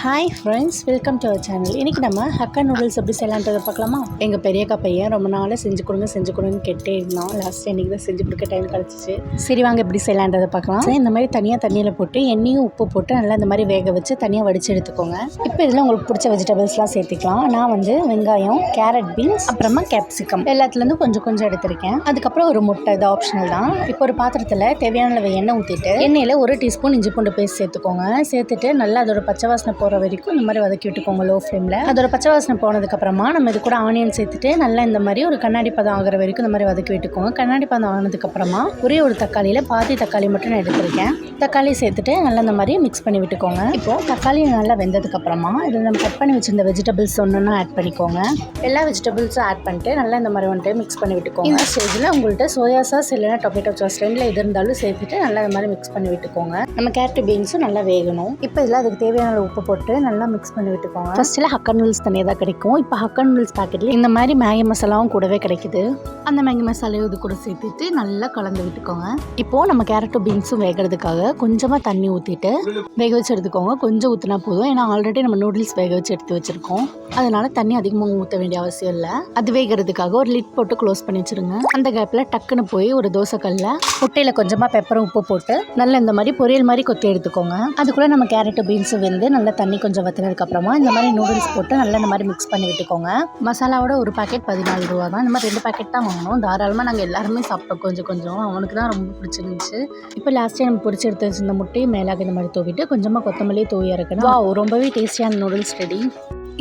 Hi friends, welcome to our channel. இன்றைக்கி நம்ம hakka noodles எப்படி செய்யலான்றதை பார்க்கலாமா? எங்கள் பெரியக்கா பையன் ரொம்ப நாளாக செஞ்சு கொடுங்கன்னு கேட்டே இருந்தான். லாஸ்ட் இன்றைக்கி தான் செஞ்சு கொடுக்க டைம் கிடச்சிச்சு. சரி வாங்க எப்படி செய்யலான்றதை பார்க்கலாம். இந்த மாதிரி தனியாக தண்ணியில் போட்டு எண்ணெயும் உப்பு போட்டு நல்லா இந்த மாதிரி வேக வச்சு தனியாக வடித்து எடுத்துக்கோங்க. இப்போ இதில் உங்களுக்கு பிடிச்ச வெஜிடபிள்ஸ்லாம் சேர்த்துக்கலாம். நான் வந்து வெங்காயம், கேரட், பீன்ஸ், அப்புறமா கேப்சிகம் எல்லாத்துலேருந்து கொஞ்சம் கொஞ்சம் எடுத்திருக்கேன். அதுக்கப்புறம் ஒரு முட்டை, இது ஆப்ஷனல் தான். இப்போ ஒரு பாத்திரத்தில் தேவையான அளவு எண்ணெய் ஊற்றிட்டு எண்ணெயில் 1 டீஸ்பூன் இஞ்சி பூண்டு பேஸ்ட் சேர்த்துக்கோங்க. சேர்த்துட்டு நல்லா அதோட பச்சை வாசனை போகிற வரைக்கும் இந்த மாதிரி வதக்கி விட்டுக்கோங்க லோ ஃப்ளேமில். அதோட பச்சை வாசனை போனதுக்கப்புறமா நம்ம இது கூட ஆனியன் சேர்த்துட்டு நல்லா இந்த மாதிரி ஒரு கண்ணாடி பதம் ஆகிற வரைக்கும் இந்த மாதிரி வதக்கி விட்டுக்கோங்க. கண்ணாடி பதம் ஆனதுக்கப்புறமா ஒரே ஒரு தக்காளியில் பாதி தக்காளி மட்டும் நான் எடுத்திருக்கேன். தக்காளி சேர்த்துட்டு நல்லா இந்த மாதிரி மிக்ஸ் பண்ணி விட்டுக்கோங்க. இப்போது தக்காளி நல்லா வெந்ததுக்கப்புறமா இதில் நம்ம கட் பண்ணி வச்சிருந்த வெஜிடபிள்ஸ் ஒன்றுன்னா ஆட் பண்ணிக்கோங்க. எல்லா வெஜிடபிள்ஸும் ஆட் பண்ணிட்டு நல்லா இந்த மாதிரி வந்துட்டு மிக்ஸ் பண்ணி விட்டுக்கோங்க. இந்த ஸ்டேஜில் உங்கள்கிட்ட சோயா சாஸ் இல்லைனா டொமேட்டோ சாஸ் ரெண்டில் எது இருந்தாலும் சேர்த்துட்டு நல்லா இந்த மாதிரி மிக்ஸ் பண்ணி விட்டுக்கோங்க. நம்ம கேரட் பீன்ஸும் நல்லா வேகணும். இப்போ இதில் அதுக்கு தேவையான உப்பு போட்டு நல்லா மிக்ஸ் பண்ணி விட்டுக்கோங்க. ஃபர்ஸ்ட்டில் ஹக்கா நூடுல்ஸ் தனியாக தான் கிடைக்கும். இப்போ ஹக்கா நூடுல்ஸ் பேக்கெட்டில் இந்த மாதிரி மேகி மசாலாவும் கூடவே கிடைக்குது. அந்த மேகி மசாலையும் இது கூட சேர்த்துட்டு நல்லா கலந்து விட்டுக்கோங்க. இப்போது நம்ம கேரட்டும் பீன்ஸும் வேகிறதுக்காக கொஞ்சமாக தண்ணி ஊற்றிட்டு வேக வச்சு எடுத்துக்கோங்க. கொஞ்சம் ஊற்றினா போதும், ஏன்னா ஆல்ரெடி நம்ம நூடுல்ஸ் வேக வச்சு எடுத்து வச்சுருக்கோம். அதனால தண்ணி அதிகமாக ஊற்ற வேண்டிய அவசியம் இல்லை. அது வேகிறதுக்காக ஒரு லிட் போட்டு க்ளோஸ் பண்ணி வச்சுருங்க. அந்த கேப்பில் டக்குன்னு போய் ஒரு தோசைக்கல்ல முட்டையில் கொஞ்சமாக பெப்பரும் உப்பு போட்டு நல்லா இந்த மாதிரி பொரியல் மாதிரி கொத்தி எடுத்துக்கோங்க. அதுக்குள்ளே நம்ம கேரட்டு பீன்ஸும் வெந்து நல்லா தண்ணி கொஞ்சம் வற்றினதுக்கப்புறமா இந்த மாதிரி நூடுல்ஸ் போட்டு நல்லா இந்த மாதிரி மிக்ஸ் பண்ணி விட்டுக்கோங்க. மசாலாவோட ஒரு பாக்கெட் 14 ரூபா தான். இந்த மாதிரி 2 பாக்கெட் தான் வாங்கணும். தாராளமாக நாங்கள் எல்லாருமே சாப்பிட்டோம் கொஞ்சம் கொஞ்சம். அவனுக்கு தான் ரொம்ப பிடிச்சிருந்துச்சு. இப்போ லாஸ்ட்டே நம்ம பொரிச்சு எடுத்து வச்சிருந்த முட்டையை மேலாக இந்த மாதிரி தூவிட்டு கொஞ்சமாக கொத்தமல்லி தூவி இறக்கணும். ரொம்பவே டேஸ்டியான நூடுல்ஸ் ரெடி.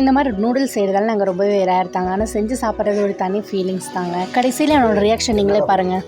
இந்த மாதிரி நூடுல்ஸ் செய்கிறதால நாங்கள் ரொம்பவே ரேர் தாங்க. ஆனால் செஞ்சு சாப்பிட்றது ஒரு தனி ஃபீலிங்ஸ் தாங்க. கடைசியில் என்னோட ரியாக்ஷன் நீங்களே பாருங்கள்.